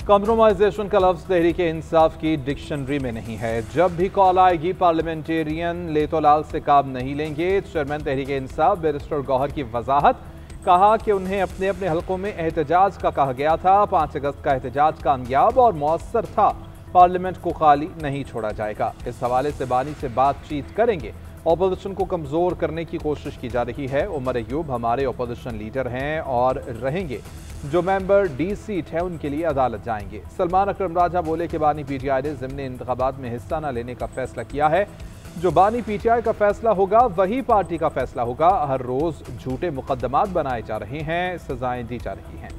Compromisation का लफ्ज़ तहरीक इंसाफ की डिक्शनरी में नहीं है। जब भी कॉल आएगी पार्लियामेंटेरियन लेतोलाल से काम नहीं लेंगे। चेयरमैन तहरीक इंसाफ बैरिस्टर गौहर की वजाहत, कहा कि उन्हें अपने अपने हलकों में एहतजाज का कहा गया था। 5 अगस्त का एहतजाज कामयाब और मौसर था। पार्लियामेंट को खाली नहीं छोड़ा जाएगा। इस हवाले से बानी से बातचीत करेंगे। अपोजिशन को कमज़ोर करने की कोशिश की जा रही है। उमर अयूब हमारे अपोजिशन लीडर हैं और रहेंगे। जो मेंबर डी सीट है उनके लिए अदालत जाएंगे। सलमान अकरम राजा बोले कि बानी पीटीआई ने ज़िमनी इंतखाबात में हिस्सा न लेने का फैसला किया है। जो बानी पीटीआई का फैसला होगा वही पार्टी का फैसला होगा। हर रोज झूठे मुकदमात बनाए जा रहे हैं, सजाएं दी जा रही हैं।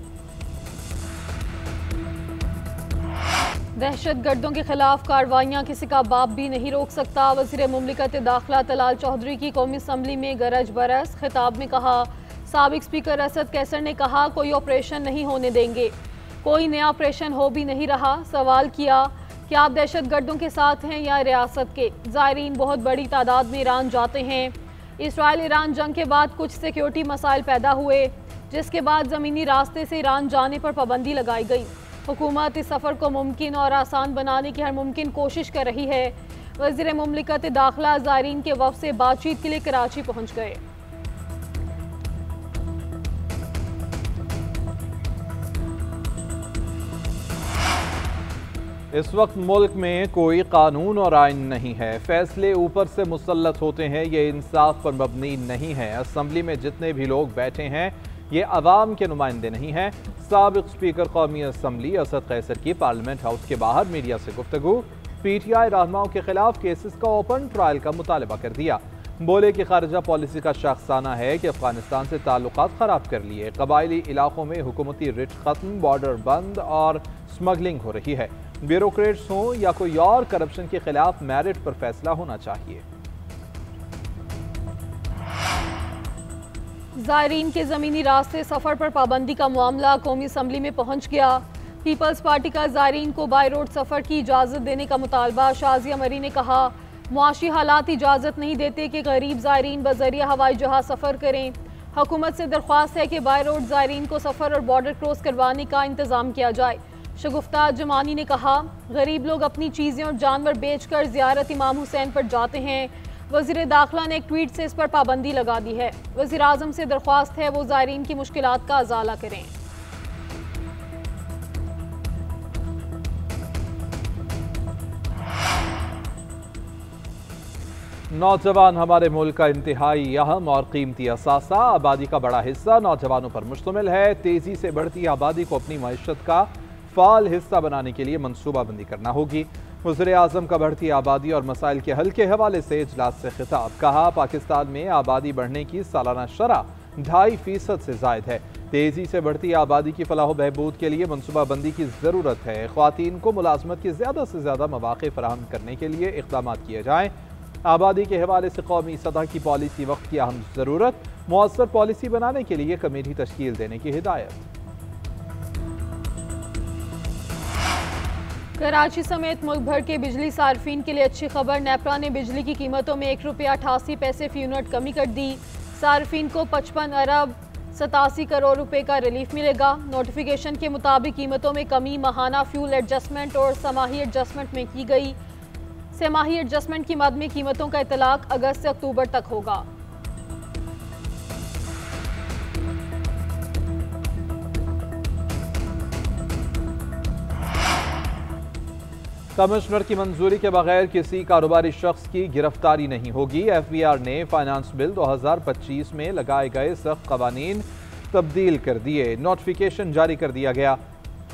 दहशत गर्दों के खिलाफ कार्रवाइयां किसी का बाप भी नहीं रोक सकता। वज़ीर मुमलिकत दाखिला तलाल चौधरी की कौमी असम्बली में गरज बरस। खिताब में कहा, साबिक स्पीकर असद कैसर ने कहा कोई ऑपरेशन नहीं होने देंगे। कोई नया ऑपरेशन हो भी नहीं रहा। सवाल किया कि आप दहशत गर्दों के साथ हैं या रियासत के। ज़ायरीन बहुत बड़ी तादाद में ईरान जाते हैं। इसराइल ईरान जंग के बाद कुछ सिक्योरिटी मसाइल पैदा हुए, जिसके बाद ज़मीनी रास्ते से ईरान जाने पर पाबंदी लगाई गई। हुकूमत इस सफ़र को मुमकिन और आसान बनाने की हर मुमकिन कोशिश कर रही है। वज़ीर मुमलिकत दाखिला ज़ायरीन के वफ़द से बातचीत के लिए कराची पहुँच गए। इस वक्त मुल्क में कोई कानून और आइन नहीं है। फैसले ऊपर से मुसल्लत होते हैं। ये इंसाफ पर मबनी नहीं है। असम्बली में जितने भी लोग बैठे हैं ये अवाम के नुमाइंदे नहीं हैं। साबिक स्पीकर कौमी असम्बली असद कैसर की पार्लियामेंट हाउस के बाहर मीडिया से गुफ्तगू। पीटीआई रहनुमाओं के खिलाफ केसेस का ओपन ट्रायल का मुतालबा कर दिया। बोले कि खारजा पॉलिसी का शाखसाना है कि अफगानिस्तान से ताल्लुकात खराब कर लिए। कबायली इलाकों में हुकूमती रिट खत्म, बॉर्डर बंद और स्मगलिंग हो रही है। ब्यूरोक्रेट्स हों या कोई और, करप्शन के खिलाफ मेरिट पर फैसला होना चाहिए। ज़ायरीन के ज़मीनी रास्ते सफ़र पर पाबंदी का मामला कौमी असम्बली में पहुँच गया। पीपल्स पार्टी का ज़ायरीन को बाय रोड सफ़र की इजाज़त देने का मुतालबा। शाजिया मरी ने कहा, मुआशी हालात इजाज़त नहीं देते कि गरीब ज़ायरीन बज़रिया हवाई जहाज़ सफ़र करें। हुकूमत से दरख्वास्त है कि बाय रोड ज़ायरीन को सफ़र और बॉर्डर क्रॉस करवाने का इंतज़ाम किया जाए। शगुफ्ता जमानी ने कहा, गरीब लोग अपनी चीज़ें और जानवर बेचकर ज़ियारत इमाम हुसैन पर जाते हैं। वज़ीर दाखिला ने एक ट्वीट से इस पर पाबंदी लगा दी है। वज़ीर आज़म से दरख्वास्त है वो ज़ायरीन की मुश्किलात का अज़ाला करें। नौजवान हमारे मुल्क का इंतहाई अहम और कीमती असासा। आबादी का बड़ा हिस्सा नौजवानों पर मुश्तमिल है। तेज़ी से बढ़ती आबादी को अपनी मईशत का फ़ाल हिस्सा बनाने के लिए मनसूबाबंदी करना होगी। वज़ीर आज़म का बढ़ती आबादी और मसाइल के हल के हवाले से इजलास से खिताब। कहा, पाकिस्तान में आबादी बढ़ने की सालाना शरह 2.5% से ज़ायद है। तेज़ी से बढ़ती आबादी की फलाह बहबूद के लिए मनसूबाबंदी की ज़रूरत है। ख़वातीन को मुलाजमत के ज़्यादा से ज़्यादा मौक़े फराहम करने के लिए इक़दाम किए जाएँ। आबादी के हवाले से कौमी सतह की पॉलिसी वक्त की अहम ज़रूरत। मुअस्सर पॉलिसी बनाने के लिए कमेटी तश्कील देने की हिदायत। कराची समेत मुल्क भर के बिजली सार्फिन के लिए अच्छी खबर। नेपरा ने बिजली की कीमतों में ₹1.88 फी यूनिट कमी कर दी। सार्फिन को 55 अरब 87 करोड़ रुपए का रिलीफ मिलेगा। नोटिफिकेशन के मुताबिक कीमतों में कमी माहाना फ्यूल एडजस्टमेंट और समाही एडजस्टमेंट में की गई। समाही एडजस्टमेंट की मद में कीमतों का इतलाक अगस्त से अक्टूबर तक होगा। कमिश्नर की मंजूरी के बगैर किसी कारोबारी शख्स की गिरफ्तारी नहीं होगी। FBR ने फाइनेंस बिल 2025 में लगाए गए सख्त कवानीन तब्दील कर दिए। नोटिफिकेशन जारी कर दिया गया।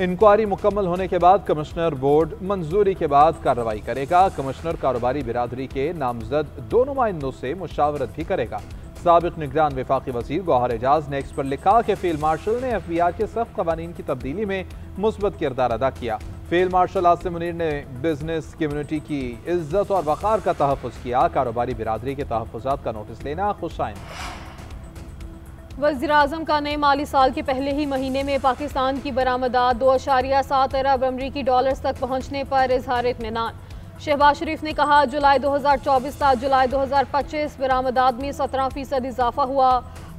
इंक्वायरी मुकम्मल होने के बाद कमिश्नर बोर्ड मंजूरी के बाद कार्रवाई करेगा। कमिश्नर कारोबारी बिरादरी के नामजद 2 नुमाइंदों से मुशावरत भी करेगा। साबिक निगरान वफाकी वजीर गौहर एजाज ने एक्स पर लिखा कि फील्ड मार्शल ने FBR के सख्त कवानीन की तब्दीली में मुस्बत किरदार अदा किया। फील्ड मार्शल आसिम मुनीर ने बिजनेस कम्युनिटी की इज्जत और वक़ार का तहफ़्फ़ुज़ किया। कारोबारी बिरादरी के तहफ़्फ़ुज़ात का नोटिस लेना खुशाइन। वज़ीर आज़म का नए माली साल के पहले ही महीने में पाकिस्तान की बरामदात 2.7 अरब अमरीकी डॉलर्स तक पहुँचने पर इज़हार इत्मीनान। शहबाज शरीफ ने कहा, जुलाई 2024 था जुलाई 2025 बरामदात में 17% इजाफा हुआ,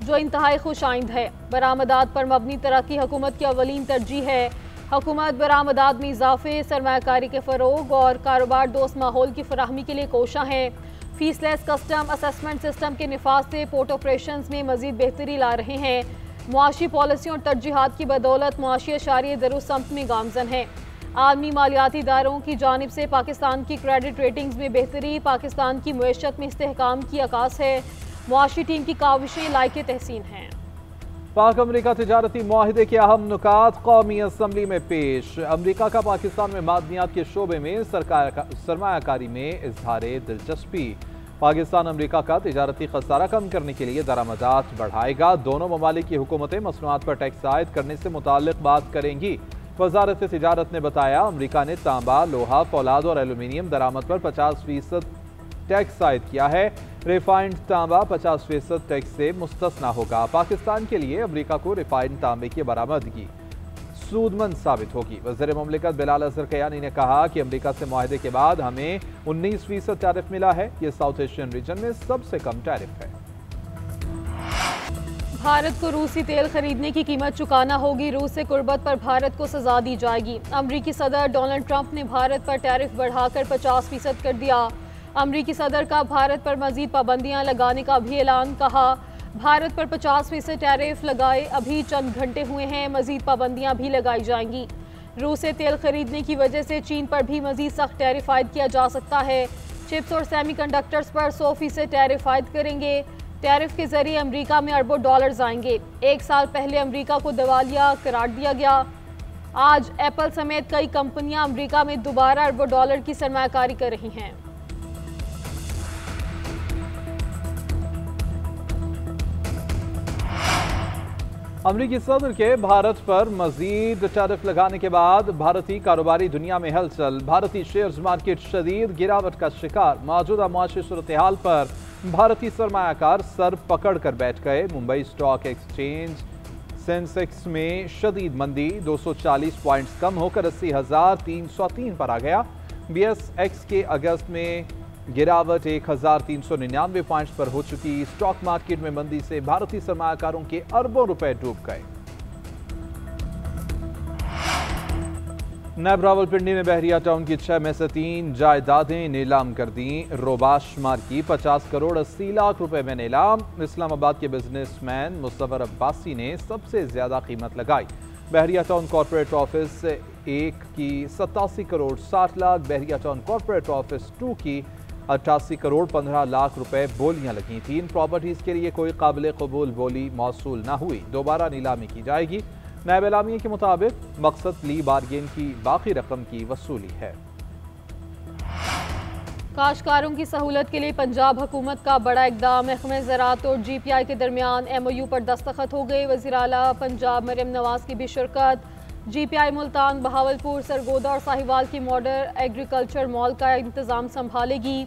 जो इंतहाई खुश आइंद है। बरामदात पर मबनी तरक्की हुकूमत की अवलीन तरजीह है। हुकूमत बरामदात में इजाफे, सरमायाकारी के फ़रोग और कारोबार दोस्त माहौल की फराहमी के लिए कोशा है। फीसलेस कस्टम असेसमेंट सिस्टम के निफाज से पोर्ट ऑपरेशंस में मजीद बेहतरी ला रहे हैं। मुआशी पॉलिसियों और तरजीहात की बदौलत मुआशी अशारिये दरुसम्त में गामजन है। आलमी मालियाती इदारों की जानिब से पाकिस्तान की क्रेडिट रेटिंग्स में बेहतरी, पाकिस्तान की मुईशत में इस्तेहकाम की अकास है। मुआशी टीम की काविशें लायके तहसीन हैं। पाक अमरीका तिजारती मुआहिदे के अहम नुकात कौमी असम्बली में पेश। अमरीका का पाकिस्तान में मादनियात के शोबे में सरमायाकारी में इजहार दिलचस्पी। पाकिस्तान अमरीका का तिजारती खसारा कम करने के लिए दरामदात बढ़ाएगा। दोनों ममालिक की हुकूमतें मसनूआत पर टैक्स आयद करने से मुताल्लिक बात करेंगी। वजारत तिजारत ने बताया, अमरीका ने तांबा, लोहा, फौलाद और एलुमिनियम दरामद पर 50% टैक्स आयद किया है। रिफाइंड तांबा 50% टैक्स से मुस्तस्ना होगा। पाकिस्तान के लिए अमरीका को रिफाइंड तांबे की बरामदगी सूदमंद साबित होगी। वज़ीर मुमलिकत बिलाल अज़हर कयानी ने कहा कि अमरीका से मुआहदे के बाद हमें 19% टैरिफ मिला है। ये साउथ एशियन रीजन में सबसे कम टैरिफ है। भारत को रूसी तेल खरीदने की कीमत चुकाना होगी। रूस से कुर्बत पर भारत को सजा दी जाएगी। अमरीकी सदर डोनाल्ड ट्रंप ने भारत पर टैरिफ बढ़ाकर 50% कर दिया। अमरीकी सदर का भारत पर मजीद पाबंदियां लगाने का भी ऐलान। कहा, भारत पर 50% टैरिफ लगाए अभी चंद घंटे हुए हैं, मजीद पाबंदियां भी लगाई जाएंगी। रूस से तेल खरीदने की वजह से चीन पर भी मजीद सख्त टैरिफ आयद किया जा सकता है। चिप्स और सेमीकंडक्टर्स पर 100% टैरिफ आयद करेंगे। टैरिफ के जरिए अमरीका में अरबों डॉलर्स आएंगे। एक साल पहले अमरीका को दिवालिया करार दिया गया। आज एप्पल समेत कई कंपनियां अमरीका में दोबारा अरबों डॉलर की सरमायाकारी कर रही हैं। अमरीकी सदर के भारत पर मजीद टैरिफ लगाने के बाद भारतीय कारोबारी दुनिया में हलचल। भारतीय शेयर्स मार्केट शदीद गिरावट का शिकार। मौजूदा मुआशी सूरत हाल पर भारतीय सरमायाकार सर पकड़ कर बैठ गए। मुंबई स्टॉक एक्सचेंज सेंसेक्स में शदीद मंदी, 240 पॉइंट्स कम होकर 80,303 पर आ गया। BSX के अगस्त में गिरावट 1,399 पॉइंट्स पर हो चुकी। स्टॉक मार्केट में मंदी से भारतीय सरमायाकारों के अरबों रुपए डूब गए। नैब रावलपिंडी में बहरिया टाउन की 6 में से 3 जायदादें नीलाम कर दी। रोबाश मार्की 50 करोड़ 80 लाख रुपए में नीलाम। इस्लामाबाद के बिजनेसमैन मुस्तफर अब्बासी ने सबसे ज्यादा कीमत लगाई। बहरिया टाउन कॉर्पोरेट ऑफिस 1 की 87 करोड़ 60 लाख, बहरिया टाउन कॉर्पोरेट ऑफिस 2 की 88 करोड़ 15 लाख रुपए बोलियां लगी थी। इन प्रॉपर्टीज के लिए कोई काबिल कबूल बोली मौसूल न हुई। दोबारा नीलामी की जाएगी। नायब एलामिया के मुताबिक मकसद प्ली बार्गेन की बाकी रकम की वसूली है। काश्तकारों की सहूलत के लिए पंजाब हुकूमत का बड़ा इकदाम। महकमे ज़राअत और GPI के दरमियान MOU पर दस्तखत हो गए। वज़ीर आला पंजाब मरियम नवाज की भी शिरकत। GPI मुल्तान, बहावलपुर, सरगोदा और साहिवाल की मॉडल एग्रीकल्चर मॉल का इंतज़ाम संभालेगी।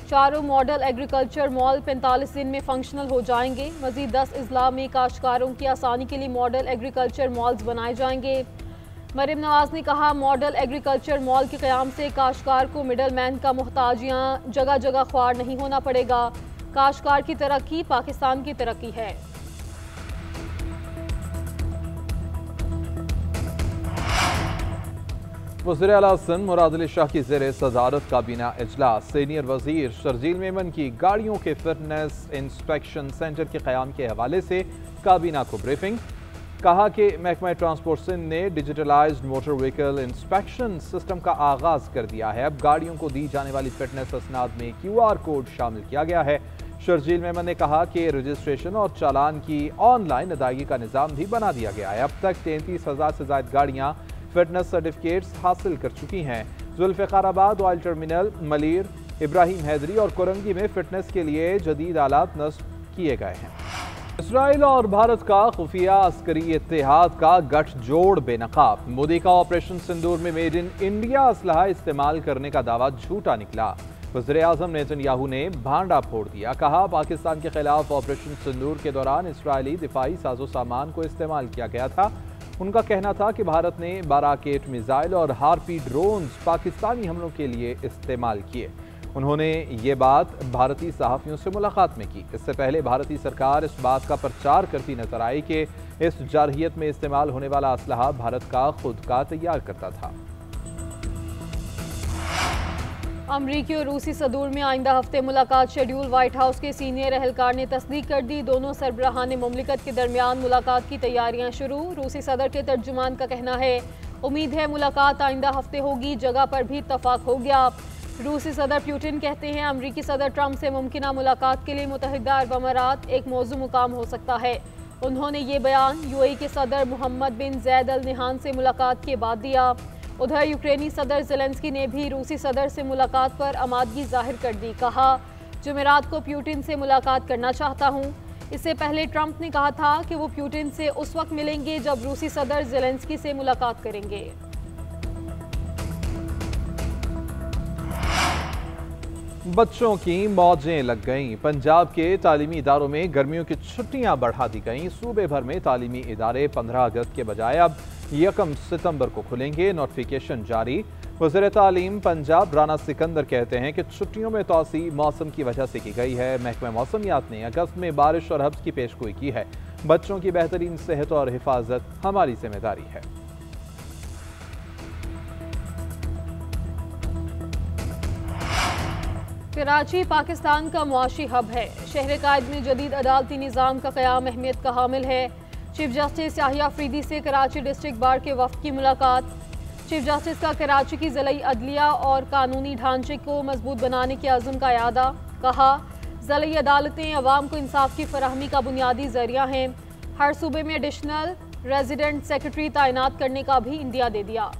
चारों मॉडल एग्रीकल्चर मॉल 45 दिन में फंक्शनल हो जाएंगे। मजीद 10 अजला में काश्तकारों की आसानी के लिए मॉडल एग्रीकल्चर मॉल्स बनाए जाएंगे। मरियम नवाज ने कहा, मॉडल एग्रीकल्चर मॉल के क़याम से काश्तकार को मिडल मैन का मुहताजियाँ जगह जगह ख्वार नहीं होना पड़ेगा। काश्तकार की तरक्की पाकिस्तान की तरक्की है। वज़ीर आला सिंध मुराद अली शाह की ज़ेर सदारत काबीना इजलास। सीनियर वज़ीर शर्जील मेमन की गाड़ियों के फिटनेस इंस्पेक्शन सेंटर के क़याम के हवाले से काबीना को ब्रीफिंग। कहा कि महकमा ट्रांसपोर्ट सिंध ने digitalised motor vehicle inspection system का आगाज़ कर दिया है। अब गाड़ियों को दी जाने वाली फिटनेस असनाद में QR कोड शामिल किया गया है। शर्जील मेमन ने कहा कि रजिस्ट्रेशन और चालान की ऑनलाइन अदायगी का निज़ाम भी बना दिया गया है। अब तक 33,000 से ज़ायद गाड़ियाँ फिटनेस सर्टिफिकेट्स हासिल कर चुकी हैं। जुल्फ़िकाराबाद ऑयल टर्मिनल, मलीर, इब्राहिम हैदरी और कोरंगी में फिटनेस के लिए जदीद आलात नस्ब किए गए हैं। इसराइल और भारत का खुफिया अस्करी इत्तेहाद का गठजोड़ बेनकाब। मोदी का ऑपरेशन सिंदूर में मेड इन इंडिया असलहा इस्तेमाल करने का दावा झूठा निकला। वज़ीर-ए-आज़म नेतन्याहू ने भांडा फोड़ दिया। कहा, पाकिस्तान के खिलाफ ऑपरेशन सिंदूर के दौरान इसराइली दिफाई साजो सामान को इस्तेमाल किया गया था। उनका कहना था कि भारत ने 12 रॉकेट मिसाइल और हार्पी ड्रोन्स पाकिस्तानी हमलों के लिए इस्तेमाल किए। उन्होंने ये बात भारतीय सहाफ़ियों से मुलाकात में की। इससे पहले भारतीय सरकार इस बात का प्रचार करती नजर आई कि इस जारहियत में इस्तेमाल होने वाला असलहा भारत का खुद का तैयार करता था। अमरीकी और रूसी सदूर में आइंदा हफ्ते मुलाकात शेड्यूल। व्हाइट हाउस के सीनियर एहलकार ने तस्दीक कर दी। दोनों सरबराहान मुमलिकत के दरमियान मुलाकात की तैयारियां शुरू। रूसी सदर के तर्जुमान का कहना है, उम्मीद है मुलाकात आइंदा हफ्ते होगी। जगह पर भी इत्तफाक हो गया। रूसी सदर पुतिन कहते हैं, अमरीकी सदर ट्रंप से मुमकिन मुलाकात के लिए मुत्तहिदा अरब अमारात एक मौजू मुकाम हो सकता है। उन्होंने ये बयान यूएई के सदर मोहम्मद बिन जैद अल नहान से मुलाकात के बाद दिया। उधर यूक्रेनी सदर ज़ेलेंस्की ने भी रूसी सदर से मुलाकात पर आमादगी जाहिर कर दी। कहा, जुमेरात को पुतिन से मुलाकात करना चाहता हूँ। इससे पहले ट्रंप ने कहा था कि वो पुतिन से उस वक्त मिलेंगे जब रूसी सदर ज़ेलेंस्की से मुलाकात करेंगे। बच्चों की मौजें लग गईं। पंजाब के तालीमी इदारों में गर्मियों की छुट्टियां बढ़ा दी गईं। सूबे भर में तालीमी इदारे 15 अगस्त के बजाय अब 1 सितंबर को खुलेंगे। नोटिफिकेशन जारी। वज़ीर तालीम पंजाब राना सिकंदर कहते हैं कि छुट्टियों में तोसी मौसम की वजह से की गई है। महकमा मौसमियात ने अगस्त में बारिश और हब्स की पेशगोई की है। बच्चों की बेहतरीन सेहत और हिफाजत हमारी जिम्मेदारी है। कराची पाकिस्तान का मुआशी हब है। शहर कायद में जदीद अदालती निज़ाम का क़याम अहमियत का हामिल है। चीफ जस्टिस याहिया अफरीदी से कराची डिस्ट्रिक्ट बार के वफ़द की मुलाकात। चीफ जस्टिस का कराची की ज़िलाई अदलिया और कानूनी ढांचे को मजबूत बनाने के अज़्म का यादा। कहा, ज़िलाई अदालतें अवाम को इंसाफ की फराहमी का बुनियादी ज़रिया हैं। हर सूबे में एडिशनल रेजिडेंट सेक्रेटरी तैनात करने का भी इंदिया दे दिया।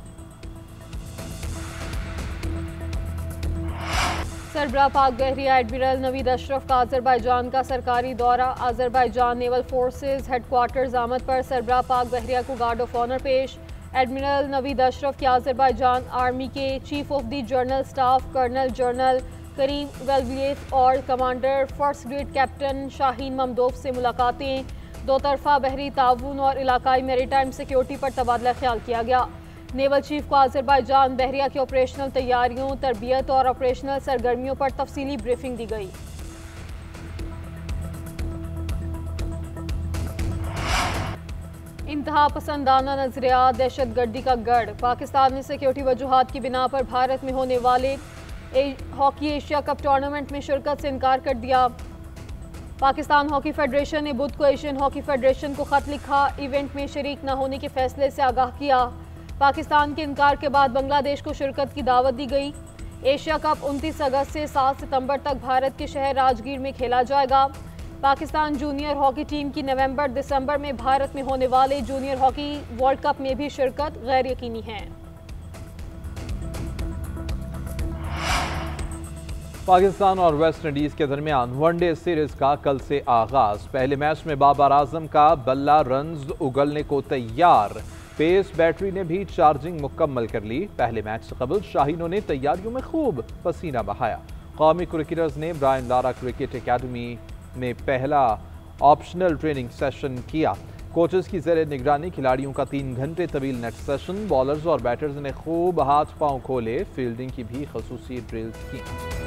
सरबराह पाक बहरिया एडमिरल नवीद अशरफ का अजरबैजान का सरकारी दौरा। अजरबैजान नेवल फोर्सेस हेडक्वार्टर्स आमद पर सरबराह पाक बहरिया को गार्ड ऑफ ऑनर पेश। एडमिरल नवीद अशरफ की अजरबैजान आर्मी के chief of the general staff colonel general Karim Veliyev और commander first grade captain Shahin Mammadov से मुलाकातें। दो तरफा बहरी ताउन और इलाकाई मैरीटाइम सिक्योरिटी पर तबादला ख्याल किया गया। नेवल चीफ को अजरबैजान बहरिया की ऑपरेशनल तैयारियों, तरबियत और ऑपरेशनल सरगर्मियों पर तफसीली ब्रीफिंग दी गई। इंतहा पसंदाना नजरियात दहशतगर्दी का गढ़। पाकिस्तान ने सिक्योरिटी वजूहात की बिना पर भारत में होने वाले हॉकी एशिया कप टूर्नामेंट में शिरकत से इनकार कर दिया। पाकिस्तान हॉकी फेडरेशन ने बुध को एशियन हॉकी फेडरेशन को खत लिखा। इवेंट में शरीक न होने के फैसले से आगाह किया। पाकिस्तान के इनकार के बाद बांग्लादेश को शिरकत की दावत दी गई। एशिया कप 29 अगस्त से 7 सितंबर तक भारत के शहर राजगीर में खेला जाएगा। पाकिस्तान जूनियर हॉकी टीम की नवंबर-दिसंबर में भारत में होने वाले जूनियर हॉकी वर्ल्ड कप में भी शिरकत गैर यकीनी है। पाकिस्तान और वेस्ट इंडीज के दरमियान वनडे सीरीज का कल से आगाज। पहले मैच में बाबर आजम का बल्ला रन्स उगलने को तैयार। पेस बैटरी ने भी चार्जिंग मुकम्मल कर ली। पहले मैच से कबल शाहीनों ने तैयारियों में खूब पसीना बहाया। कौमी क्रिकेटर्स ने ब्रायन लारा क्रिकेट एकेडमी में पहला ऑप्शनल ट्रेनिंग सेशन किया। कोचेस की ज़ेर निगरानी खिलाड़ियों का 3 घंटे तवील नेट सेशन। बॉलर्स और बैटर्स ने खूब हाथ पांव खोले। फील्डिंग की भी खसूसी ड्रिल्स की।